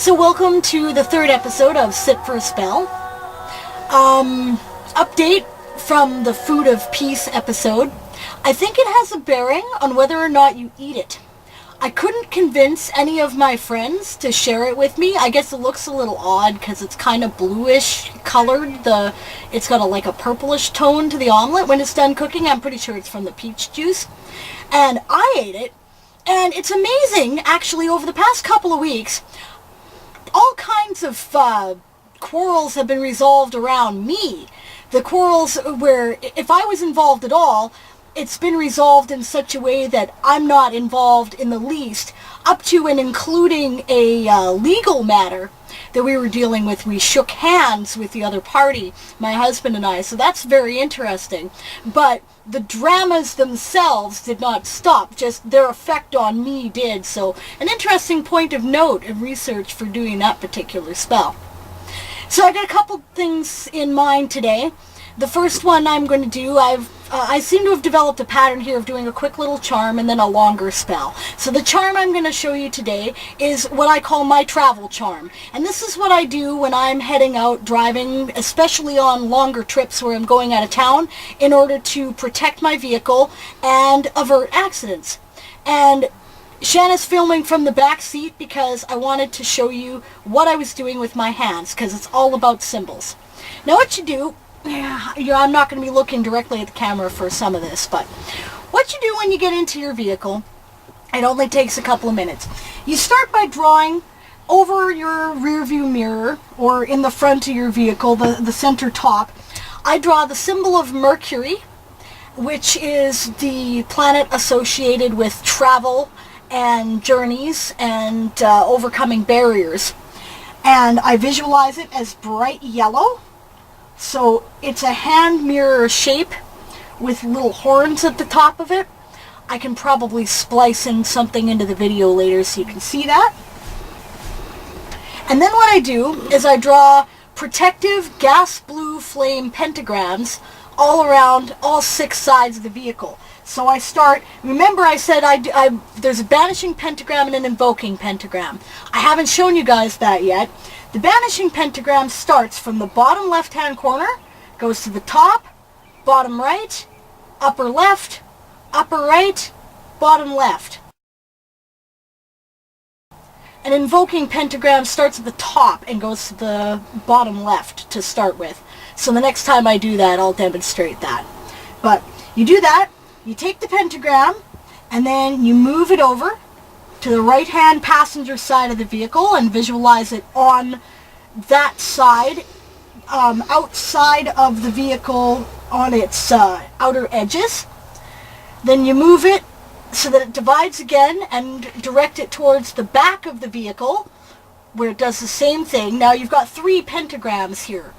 So welcome to the third episode of Sit for a Spell. Update from the Food of Peace episode. I think it has a bearing on whether or not you eat it. I couldn't convince any of my friends to share it with me. I guess it looks a little odd because it's kind of bluish colored. It's got like a purplish tone to the omelet when it's done cooking. I'm pretty sure it's from the peach juice. And I ate it, and it's amazing, actually. Over the past couple of weeks, all kinds of quarrels have been resolved around me. The quarrels where, if I was involved at all, it's been resolved in such a way that I'm not involved in the least, up to and including a legal matter that we were dealing with. We shook hands with the other party, my husband and I, so that's very interesting. But the dramas themselves did not stop, just their effect on me did. So an interesting point of note of research for doing that particular spell. So I got a couple things in mind today. The first one I'm going to do, I seem to have developed a pattern here of doing a quick little charm and then a longer spell. So the charm I'm going to show you today is what I call my travel charm. And this is what I do when I'm heading out driving, especially on longer trips where I'm going out of town, in order to protect my vehicle and avert accidents. And Shanna's filming from the back seat because I wanted to show you what I was doing with my hands, because it's all about symbols. Now what you do, I'm not going to be looking directly at the camera for some of this, but what you do when you get into your vehicle, it only takes a couple of minutes. You start by drawing over your rear view mirror, or in the front of your vehicle, the center top. I draw the symbol of Mercury, which is the planet associated with travel and journeys and overcoming barriers. And I visualize it as bright yellow. So it's a hand mirror shape with little horns at the top of it. I can probably splice in something into the video later so you can see that. And then what I do is I draw protective gas blue flame pentagrams all around all 6 sides of the vehicle. So I start, remember I said there's a banishing pentagram and an invoking pentagram. I haven't shown you guys that yet. The banishing pentagram starts from the bottom left-hand corner, goes to the top, bottom right, upper left, upper right, bottom left. An invoking pentagram starts at the top and goes to the bottom left to start with. So the next time I do that, I'll demonstrate that. But you do that, you take the pentagram, and then you move it over to the right-hand passenger side of the vehicle and visualize it on that side, outside of the vehicle on its outer edges. Then you move it so that it divides again and direct it towards the back of the vehicle where it does the same thing. Now you've got 3 pentagrams here,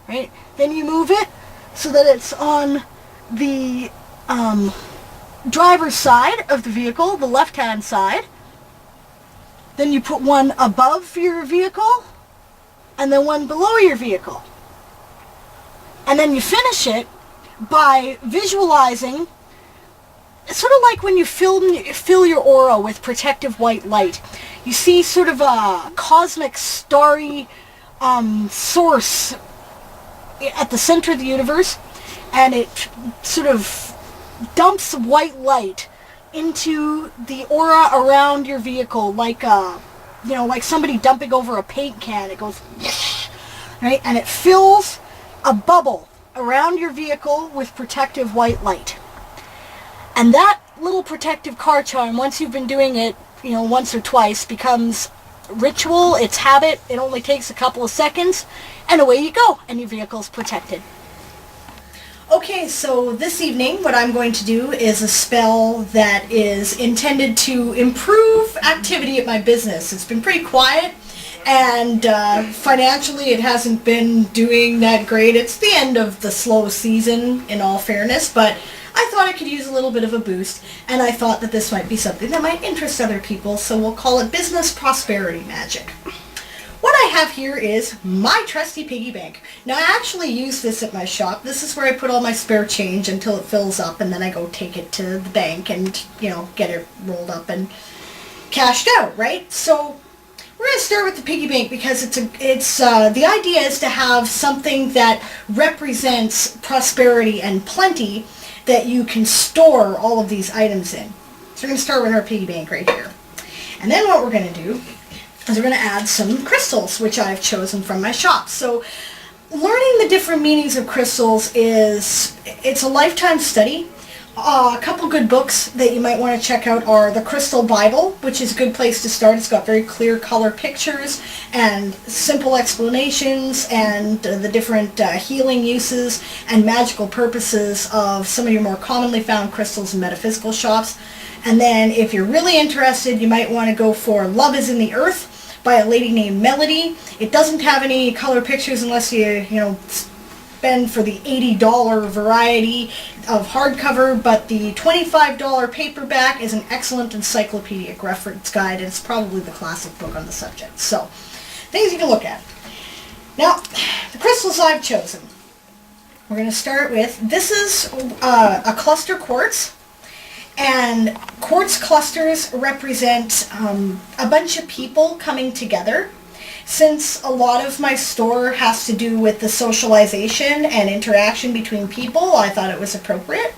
right? Then you move it so that it's on the driver's side of the vehicle, the left-hand side. Then you put one above your vehicle, and then one below your vehicle. And then you finish it by visualizing, sort of like when you fill your aura with protective white light. You see sort of a cosmic starry source at the center of the universe, and it sort of dumps white light into the aura around your vehicle, like like somebody dumping over a paint can. It goes, right, and it fills a bubble around your vehicle with protective white light. And that little protective car charm, once you've been doing it, once or twice, becomes ritual. It's habit. It only takes a couple of seconds, and away you go, and your vehicle's protected. Okay, so this evening what I'm going to do is a spell that is intended to improve activity at my business. It's been pretty quiet, and financially it hasn't been doing that great. It's the end of the slow season, in all fairness, but I thought I could use a little bit of a boost, and I thought that this might be something that might interest other people, so we'll call it Business Prosperity Magic. What I have here is my trusty piggy bank. Now I actually use this at my shop. This is where I put all my spare change until it fills up, and then I go take it to the bank and, get it rolled up and cashed out, right? So We're going to start with the piggy bank because the idea is to have something that represents prosperity and plenty that you can store all of these items in. So we're going to start with our piggy bank right here. And then what we're going to do is we're going to add some crystals, which I've chosen from my shop. So learning the different meanings of crystals it's a lifetime study. A couple good books that you might want to check out are The Crystal Bible, which is a good place to start. It's got very clear color pictures and simple explanations and the different healing uses and magical purposes of some of your more commonly found crystals in metaphysical shops. And then if you're really interested, you might want to go for Love is in the Earth by a lady named Melody. It doesn't have any color pictures unless you spend for the $80 variety of hardcover, but the $25 paperback is an excellent encyclopedic reference guide, and it's probably the classic book on the subject. So, things you can look at. Now, the crystals I've chosen. We're going to start with, this is a cluster quartz, and quartz clusters represent a bunch of people coming together. Since a lot of my store has to do with the socialization and interaction between people, I thought it was appropriate.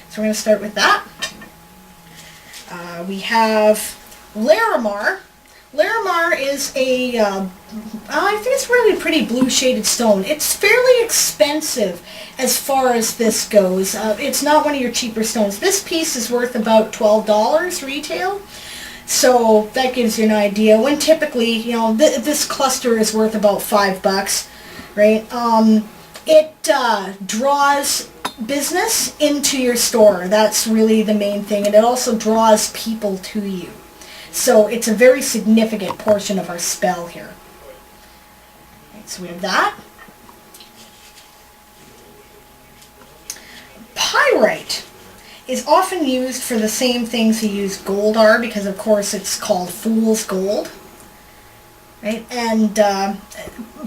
So we're going to start with that. We have Larimar. Larimar is I think it's really a pretty blue shaded stone. It's fairly expensive as far as this goes. It's not one of your cheaper stones. This piece is worth about $12 retail. So that gives you an idea. When typically, this cluster is worth about $5, right? It draws business into your store. That's really the main thing. And it also draws people to you. So it's a very significant portion of our spell here. Right, so we have that. Pyrite is often used for the same things you use gold are, because of course it's called fool's gold, right? And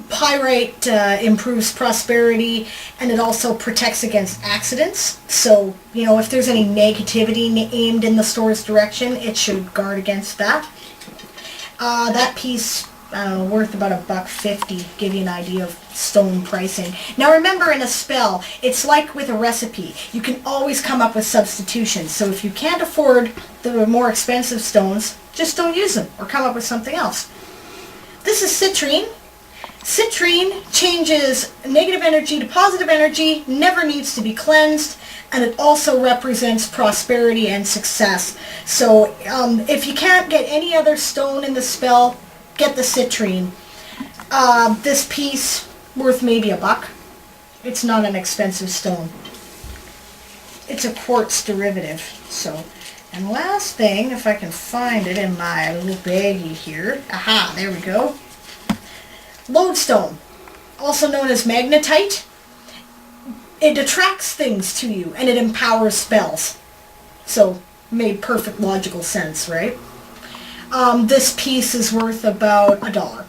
pyrite improves prosperity, and it also protects against accidents. So, if there's any negativity aimed in the store's direction, it should guard against that. That piece, worth about $1.50, give you an idea of stone pricing. Now remember, in a spell, it's like with a recipe. You can always come up with substitutions. So if you can't afford the more expensive stones, just don't use them or come up with something else. This is citrine. Citrine changes negative energy to positive energy, never needs to be cleansed, and it also represents prosperity and success. So if you can't get any other stone in the spell, get the citrine. This piece, worth maybe $1. It's not an expensive stone. It's a quartz derivative. So, and last thing, if I can find it in my little baggie here. Aha, there we go. Lodestone, also known as magnetite. It attracts things to you and it empowers spells. So, made perfect logical sense, right? This piece is worth about $1.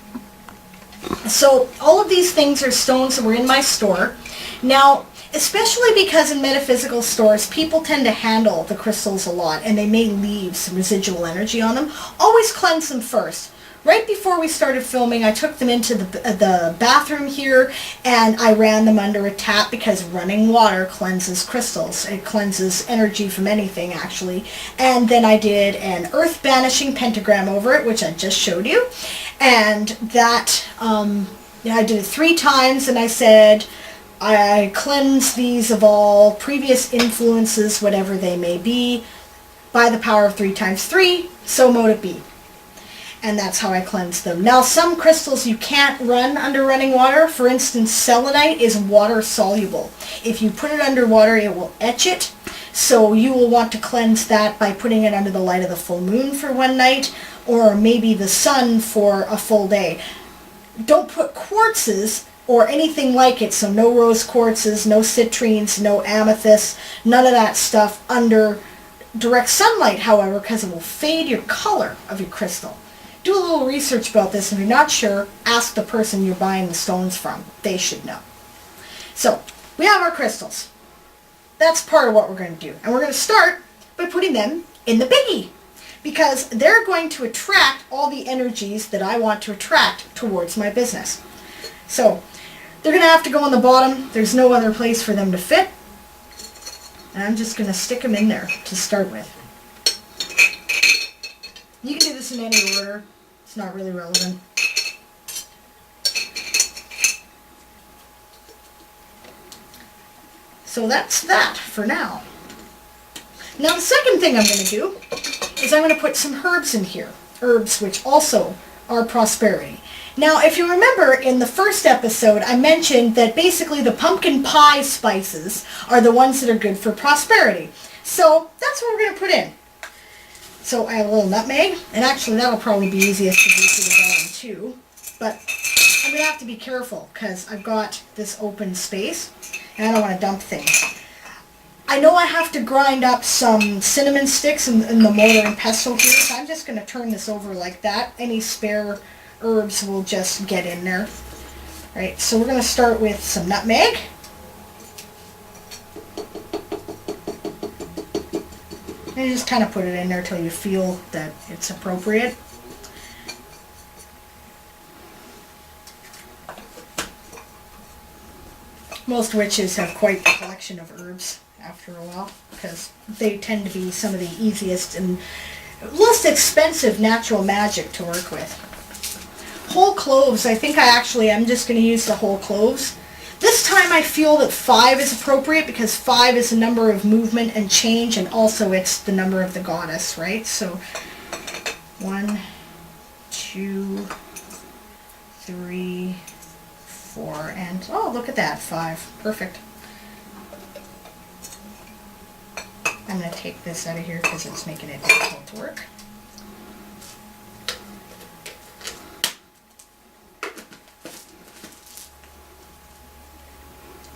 So all of these things are stones that were in my store. Now, especially because in metaphysical stores, people tend to handle the crystals a lot, and they may leave some residual energy on them. Always cleanse them first. Right before we started filming, I took them into the bathroom here, and I ran them under a tap, because running water cleanses crystals. It cleanses energy from anything, actually. And then I did an earth banishing pentagram over it, which I just showed you. And that, I did it 3 times, and I said, I cleanse these of all previous influences, whatever they may be, by the power of 3 times 3, so mote it be. And that's how I cleanse them. Now, some crystals you can't run under running water. For instance, selenite is water soluble. If you put it under water, it will etch it. So you will want to cleanse that by putting it under the light of the full moon for one night, or maybe the sun for a full day. Don't put quartzes or anything like it, so no rose quartzes, no citrines, no amethysts, none of that stuff under direct sunlight, however, because it will fade your color of your crystal. Do a little research about this. If you're not sure, ask the person you're buying the stones from. They should know. So, we have our crystals. That's part of what we're going to do. And we're going to start by putting them in the biggie. because they're going to attract all the energies that I want to attract towards my business. So they're going to have to go on the bottom. There's no other place for them to fit. And I'm just going to stick them in there to start with. You can do this in any order. It's not really relevant. So that's that for now. Now the second thing I'm going to do is I'm going to put some herbs in here. Herbs which also are prosperity. Now if you remember in the first episode I mentioned that basically the pumpkin pie spices are the ones that are good for prosperity. So that's what we're going to put in. So I have a little nutmeg, and actually that'll probably be easiest to do to the bottom too. But I'm going to have to be careful because I've got this open space and I don't want to dump things. I know I have to grind up some cinnamon sticks in the mortar and pestle here, so I'm just going to turn this over like that. Any spare herbs will just get in there. Right, so we're going to start with some nutmeg. And you just kind of put it in there till you feel that it's appropriate. Most witches have quite a collection of herbs after a while because they tend to be some of the easiest and least expensive natural magic to work with. Whole cloves, I think I'm just going to use the whole cloves. This time I feel that 5 is appropriate because 5 is the number of movement and change, and also it's the number of the goddess, right? So 1, 2, 3, 4, and oh, look at that, 5. Perfect. I'm going to take this out of here because it's making it difficult to work.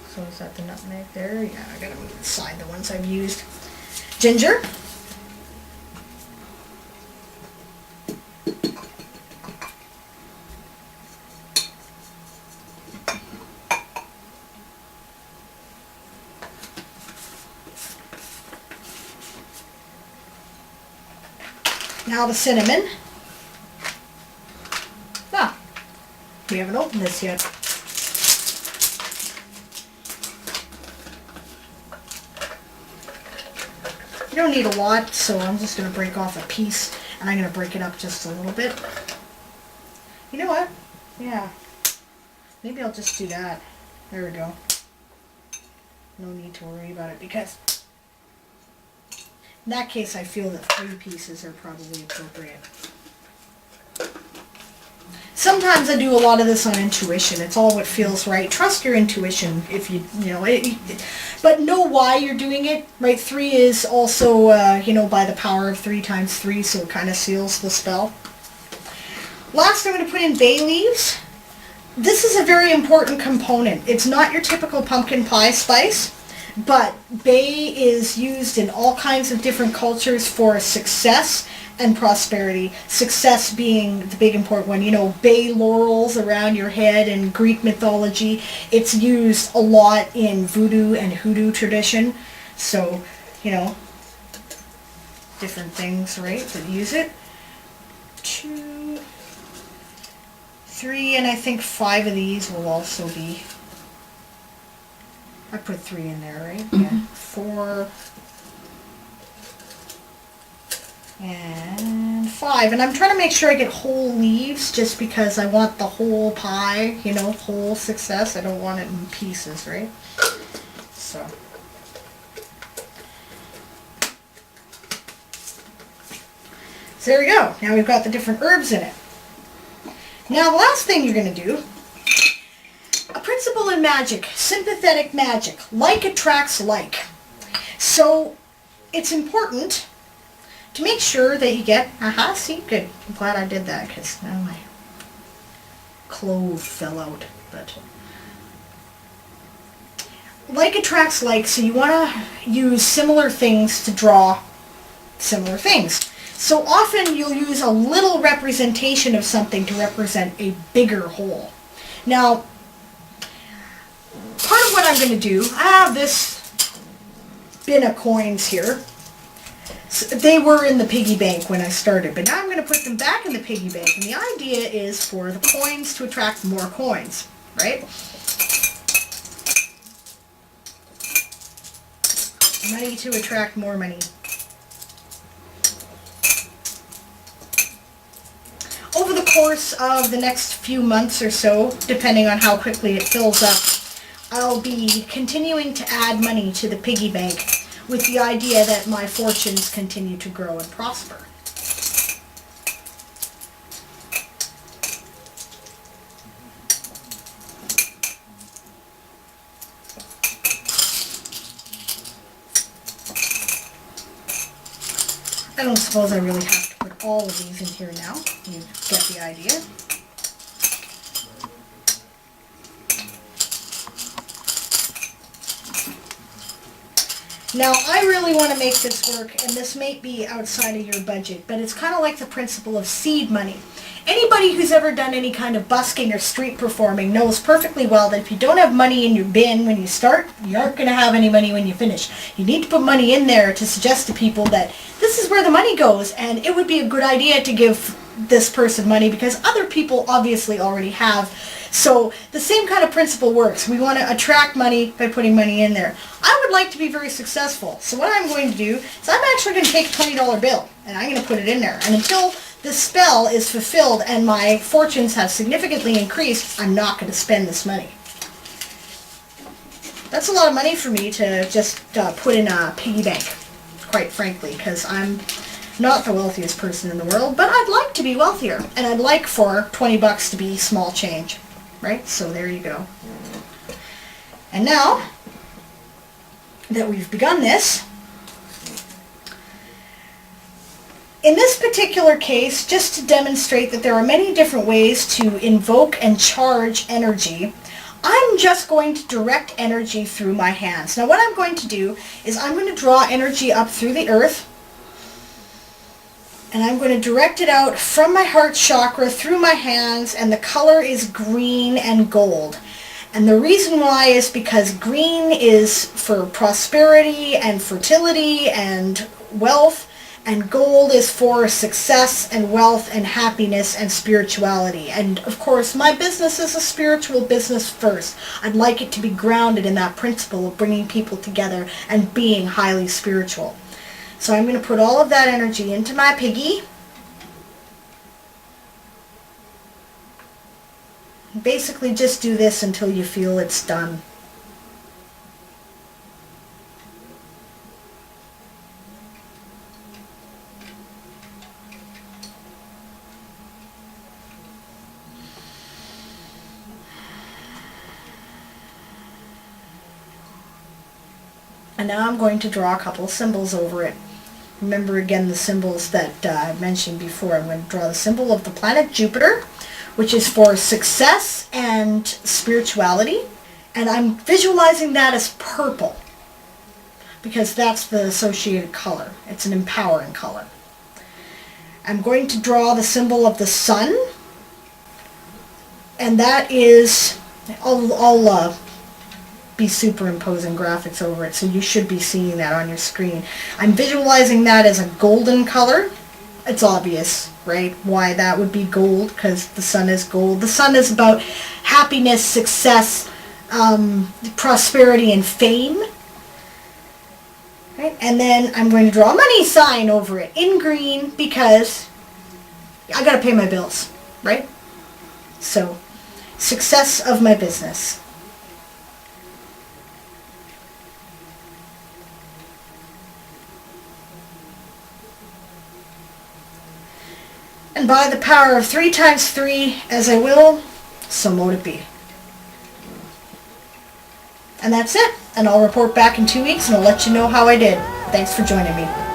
So is that the nutmeg there? Yeah, I gotta move aside the ones I've used. Ginger. Now the cinnamon. Ah, we haven't opened this yet. You don't need a lot, so I'm just going to break off a piece, and I'm going to break it up just a little bit. You know what? Yeah. Maybe I'll just do that. There we go. No need to worry about it, because in that case I feel that 3 pieces are probably appropriate. Sometimes I do a lot of this on intuition. It's all what feels right. Trust your intuition if you know it, but know why you're doing it, right? 3 is also, by the power of 3 times 3, so it kind of seals the spell. Last, I'm going to put in bay leaves. This is a very important component. It's not your typical pumpkin pie spice, but bay is used in all kinds of different cultures for success and prosperity. Success being the big important one. Bay laurels around your head in Greek mythology. It's used a lot in voodoo and hoodoo tradition. So, different things, right, that use it. 2, 3, and I think 5 of these will also be. I put 3 in there, right? Mm-hmm. Yeah. 4. And 5, and I'm trying to make sure I get whole leaves just because I want the whole pie, whole success. I don't want it in pieces, right? So. So there we go. Now we've got the different herbs in it. Now the last thing you're going to do, a principle in magic, sympathetic magic, like attracts like. So it's important to make sure that you get, see, good. I'm glad I did that because now my clove fell out. But like attracts like, so you want to use similar things to draw similar things. So often you'll use a little representation of something to represent a bigger whole. Now, part of what I'm going to do, I have this bin of coins here. So they were in the piggy bank when I started, but now I'm going to put them back in the piggy bank. And the idea is for the coins to attract more coins, right? Money to attract more money. Over the course of the next few months or so, depending on how quickly it fills up, I'll be continuing to add money to the piggy bank with the idea that my fortunes continue to grow and prosper. I don't suppose I really have to put all of these in here now. You get the idea. Now, I really want to make this work, and this may be outside of your budget, but it's kind of like the principle of seed money. Anybody who's ever done any kind of busking or street performing knows perfectly well that if you don't have money in your bin when you start, you aren't going to have any money when you finish. You need to put money in there to suggest to people that this is where the money goes, and it would be a good idea to give this person money because other people obviously already have. So the same kind of principle works. We want to attract money by putting money in there. I would like to be very successful. So what I'm going to do is I'm actually going to take a $20 bill and I'm going to put it in there. And until this spell is fulfilled and my fortunes have significantly increased, I'm not going to spend this money. That's a lot of money for me to just put in a piggy bank, quite frankly, because I'm not the wealthiest person in the world, but I'd like to be wealthier. And I'd like for 20 bucks to be small change. Right? So there you go. And now that we've begun this, in this particular case, just to demonstrate that there are many different ways to invoke and charge energy, I'm just going to direct energy through my hands. Now what I'm going to do is I'm going to draw energy up through the earth, and I'm going to direct it out from my heart chakra through my hands, and the color is green and gold. And the reason why is because green is for prosperity and fertility and wealth, and gold is for success and wealth and happiness and spirituality. And of course, my business is a spiritual business first. I'd like it to be grounded in that principle of bringing people together and being highly spiritual. So I'm going to put all of that energy into my piggy. Basically just do this until you feel it's done. And now I'm going to draw a couple of symbols over it. Remember again the symbols that I mentioned before. I'm going to draw the symbol of the planet Jupiter, which is for success and spirituality. And I'm visualizing that as purple because that's the associated color. It's an empowering color. I'm going to draw the symbol of the sun, and that is, I'll be superimposing graphics over it, so you should be seeing that on your screen. I'm visualizing that as a golden color. It's obvious, right, why that would be gold, because the sun is gold. The sun is about happiness, success, prosperity, and fame. Right? And then I'm going to draw a money sign over it in green because I got to pay my bills, right? So, success of my business. And by the power of 3 times 3, as I will, so mote it be. And that's it. And I'll report back in 2 weeks and I'll let you know how I did. Thanks for joining me.